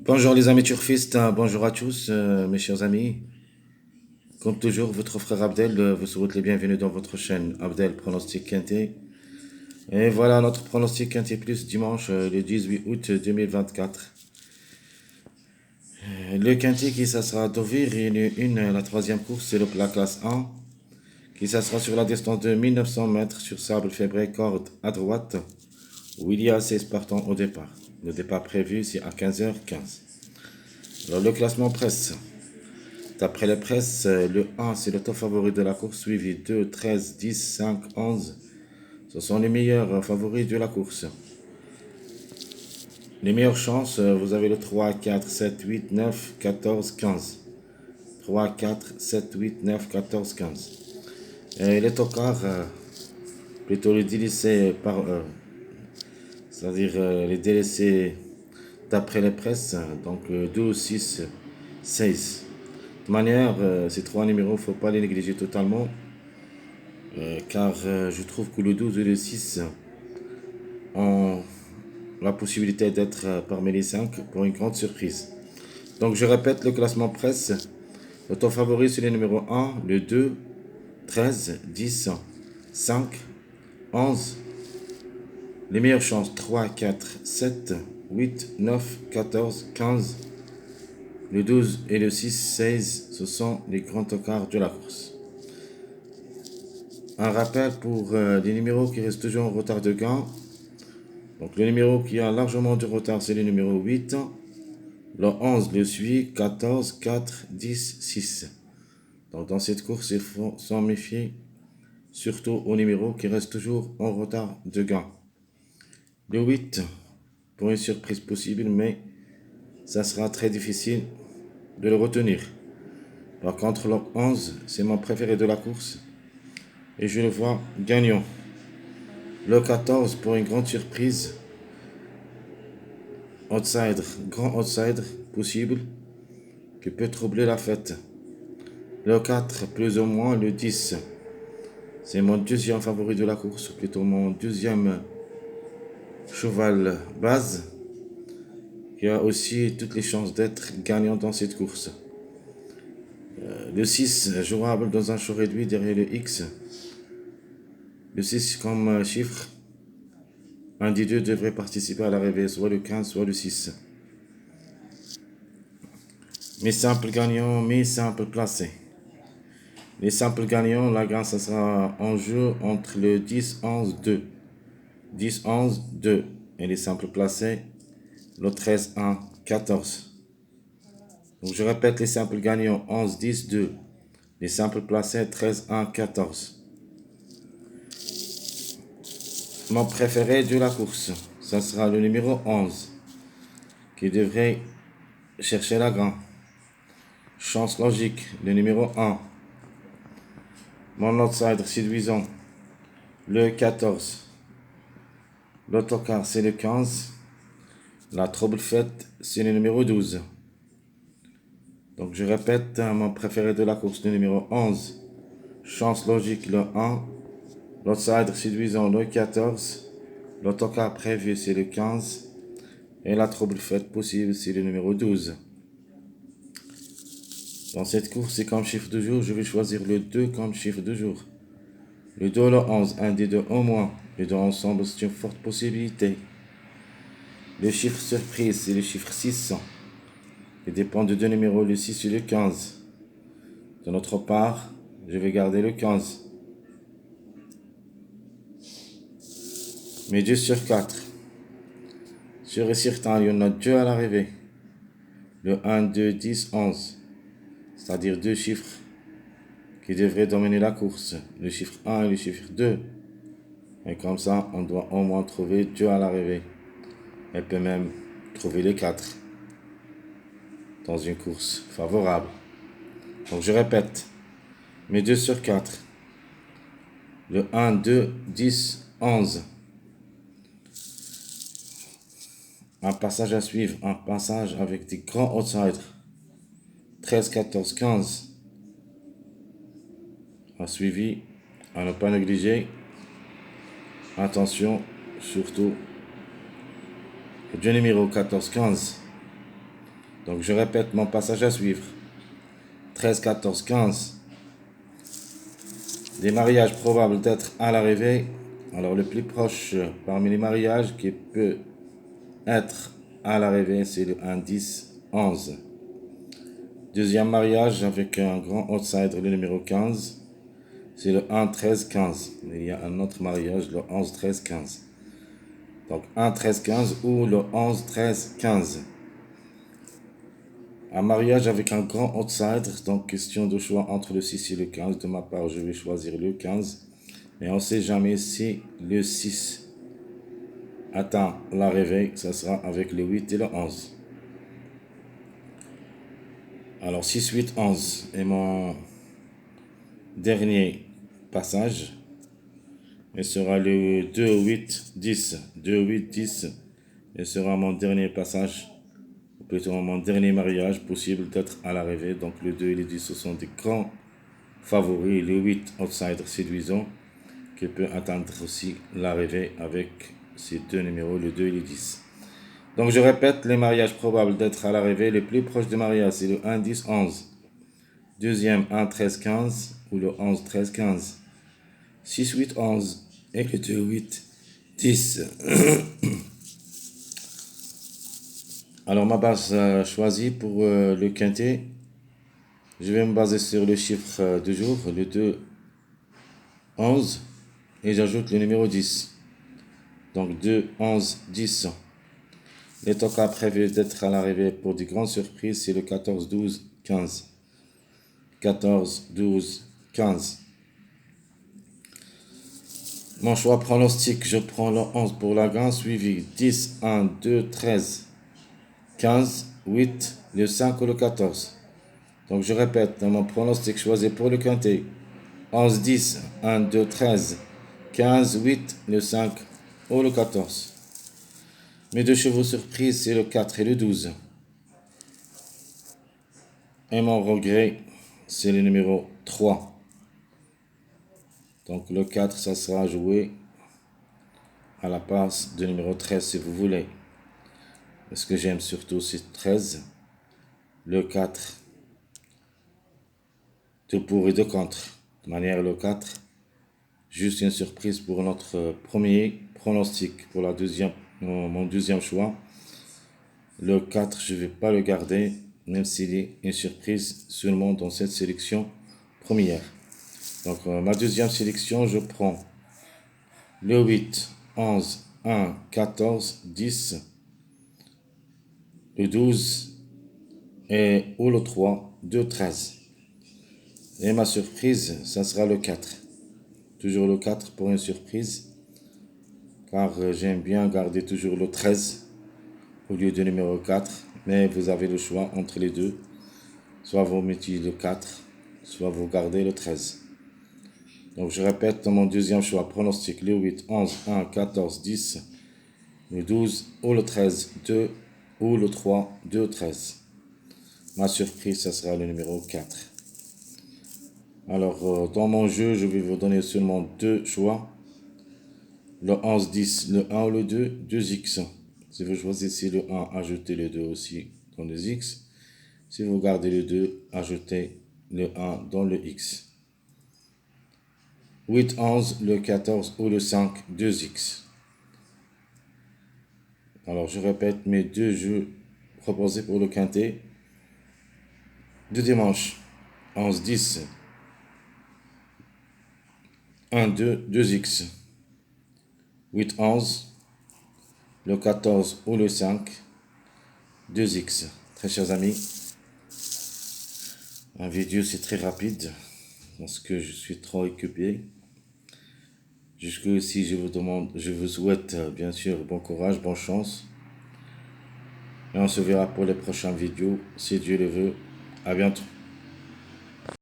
Bonjour les amis turfistes, bonjour à tous mes chers amis. Comme toujours, votre frère Abdel vous souhaite les bienvenus dans votre chaîne Abdel Pronostic Quintet. Et voilà notre pronostic Quintet Plus dimanche le 18 août 2024. Le Quintet qui ça sera d'ouvrir la troisième course, c'est la classe 1, qui ça sera sur la distance de 1900 mètres sur sable fébré, corde à droite, où il y a 16 partants au départ. Le départ prévu c'est à 15h15. Alors le classement presse. D'après les presses, le 1 c'est le top favori de la course, suivi 2, 13, 10, 5, 11. Ce sont les meilleurs favoris de la course. Les meilleures chances, vous avez le 3, 4, 7, 8, 9, 14, 15. 3, 4, 7, 8, 9, 14, 15. Et les tocards, plutôt les délaissés c'est-à-dire les délaissés d'après les presses, donc 12, 6, 16. De toute manière, ces trois numéros, il ne faut pas les négliger totalement. Car je trouve que le 12 et le 6 ont la possibilité d'être parmi les 5 pour une grande surprise. Donc je répète le classement presse. Le top favori c'est le numéro 1, le 2, 13, 10, 5, 11. Les meilleures chances 3, 4, 7, 8, 9, 14, 15. Le 12 et le 6, 16, ce sont les grands tocards de la course. Un rappel pour les numéros qui restent toujours en retard de gain. Donc le numéro qui a largement de retard, c'est le numéro 8. Le 11 le suit, 14, 4, 10, 6. Donc dans cette course, il faut s'en méfier, surtout au numéro qui reste toujours en retard de gain. Le 8, pour une surprise possible, mais ça sera très difficile de le retenir. Par contre, le 11, c'est mon préféré de la course et je le vois gagnant. Le 14, pour une grande surprise, outsider, grand outsider possible, qui peut troubler la fête. Le 4, plus ou moins le 10. C'est mon deuxième favori de la course, plutôt mon deuxième cheval base, qui a aussi toutes les chances d'être gagnant dans cette course. Le 6, jouable dans un show réduit derrière le X. Le 6 comme chiffre, un des deux devrait participer à l'arrivée, soit le 15, soit le 6. Mes simples gagnants, mes simples placés. Les simples gagnants, la gagne, ça sera en jeu entre le 10, 11, 2. 10, 11, 2. Et les simples placés, le 13, 1, 14. Donc je répète les simples gagnants 11, 10, 2. Les simples placés 13, 1, 14. Mon préféré de la course, ça sera le numéro 11 qui devrait chercher la grande. Chance logique, le numéro 1. Mon outsider séduisant, le 14. L'autocar, c'est le 15. La trouble faite, c'est le numéro 12. Donc je répète, mon préféré de la course, le numéro 11. Chance logique, le 1. L'outsider séduisant, le 14. L'autocar prévu, c'est le 15. Et la trouble faite possible, c'est le numéro 12. Dans cette course, c'est comme chiffre de jour, je vais choisir le 2 comme chiffre de jour. Le 2 et le 11, un des deux au moins. Les deux ensemble, c'est une forte possibilité. Le chiffre surprise, c'est le chiffre 600. Il dépend de deux numéros, le 6 et le 15. De notre part, je vais garder le 15. Mais 2 sur 4. Sûr et certain, il y en a deux à l'arrivée. Le 1, 2, 10, 11. C'est-à-dire deux chiffres qui devraient dominer la course. Le chiffre 1 et le chiffre 2. Et comme ça, on doit au moins trouver 2 à l'arrivée. Elle peut même trouver les 4 dans une course favorable. Donc je répète, mes 2 sur 4. Le 1, 2, 10, 11. Un passage à suivre, un passage avec des grands outsiders. 13, 14, 15. Un suivi à ne pas négliger. Attention, surtout, le numéro 14, 15. Donc je répète mon passage à suivre. 13, 14, 15. Les mariages probables d'être à l'arrivée. Alors le plus proche parmi les mariages qui peut être à l'arrivée, c'est le 1, 10, 11. Deuxième mariage avec un grand outsider, le numéro 15. C'est le 1, 13, 15. Il y a un autre mariage, le 11, 13, 15. Donc 1, 13, 15 ou le 11, 13, 15. Un mariage avec un grand outsider, donc question de choix entre le 6 et le 15. De ma part, je vais choisir le 15. Mais on ne sait jamais si le 6 atteint l'arrivée, ça sera avec le 8 et le 11. Alors 6, 8, 11 est mon dernier passage. Et sera le 2, 8, 10. 2, 8, 10. Et sera mon dernier passage, ou plutôt mon dernier mariage possible d'être à l'arrivée. Donc le 2 et le 10, ce sont des grands favoris. Le 8, outsider séduisant, qui peut atteindre aussi l'arrivée avec ces deux numéros, le 2 et le 10. Donc je répète, les mariages probables d'être à l'arrivée, le plus proche du mariage, c'est le 1, 10, 11. Deuxième, 1, 13, 15, ou le 11, 13, 15. 6, 8, 11, et le 2, 8, 10. Alors ma base choisie pour le quintet, je vais me baser sur le chiffre du jour, le 2, 11, et j'ajoute le numéro 10. Donc 2, 11, 10. Les tocas prévus d'être à l'arrivée pour des grandes surprises, c'est le 14, 12, 15. 14, 12, 15. Mon choix pronostic, je prends le 11 pour la gagne, suivi 10, 1, 2, 13, 15, 8, le 5 ou le 14. Donc je répète, dans mon pronostic choisi pour le quintet, 11, 10, 1, 2, 13, 15, 8, le 5 ou le 14. Mes deux chevaux surprises, c'est le 4 et le 12. Et mon regret, c'est le numéro 3. Donc le 4, ça sera joué à la place du numéro 13 si vous voulez. Ce que j'aime surtout, c'est 13. Le 4, tout pour et tout contre. De manière, le 4, juste une surprise pour notre premier pronostic. Pour mon deuxième choix, le 4, je ne vais pas le garder, même s'il est une surprise seulement dans cette sélection première. Donc ma deuxième sélection, je prends le 8, 11, 1, 14, 10, le 12 ou le 3, 2, 13. Et ma surprise, ça sera le 4. Toujours le 4 pour une surprise, car j'aime bien garder toujours le 13 au lieu du numéro 4. Mais vous avez le choix entre les deux. Soit vous mettez le 4, soit vous gardez le 13. Donc je répète mon deuxième choix, pronostic, le 8, 11, 1, 14, 10, le 12 ou le 13, 2 ou le 3, 2, 13. Ma surprise, ça sera le numéro 4. Alors, dans mon jeu, je vais vous donner seulement deux choix. Le 11, 10, le 1 ou le 2, 2x. Si vous choisissez le 1, ajoutez le 2 aussi dans les x. Si vous gardez le 2, ajoutez le 1 dans le x. 8, 11, le 14 ou le 5, 2x. Alors, je répète mes deux jeux proposés pour le quintet de dimanche. 11, 10, 1, 2, 2x. 8, 11, le 14 ou le 5, 2x. Très chers amis, la vidéo c'est très rapide parce que je suis trop occupé. Jusqu'ici, je vous souhaite bien sûr bon courage, bonne chance. Et on se verra pour les prochaines vidéos, si Dieu le veut. À bientôt.